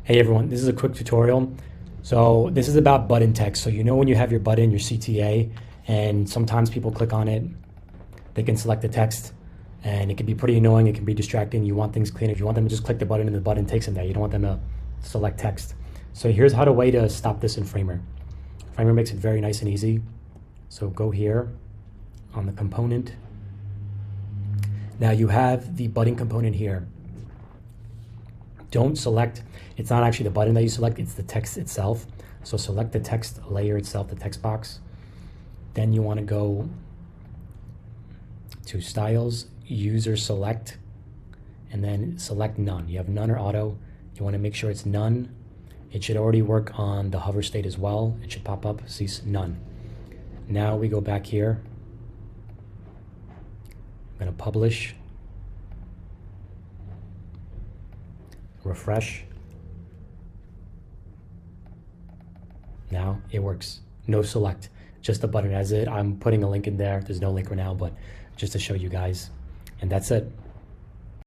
Hey everyone, this is a quick tutorial. So this is about button text. So you know when you have your button, your CTA, and sometimes people click on it, they can select the text, and it can be pretty annoying, it can be distracting. You want things clean. If you want them to just click the button and the button takes them there, you don't want them to select text. So here's how the way to stop this in Framer. Framer makes it very nice and easy. So go here on the component. Now you have the button component here. Don't select, it's not actually the button that you select, it's the text itself. So select the text layer itself, the text box. Then you want to go to styles, user select, and then select none. You have none or auto. You want to make sure it's none. It should already work on the hover state as well. It should pop up, see none. Now we go back here. I'm going to publish. Refresh. Now it works. No select, just the button as it. I'm putting a link in there. There's no link right now, but just to show you guys. And that's it.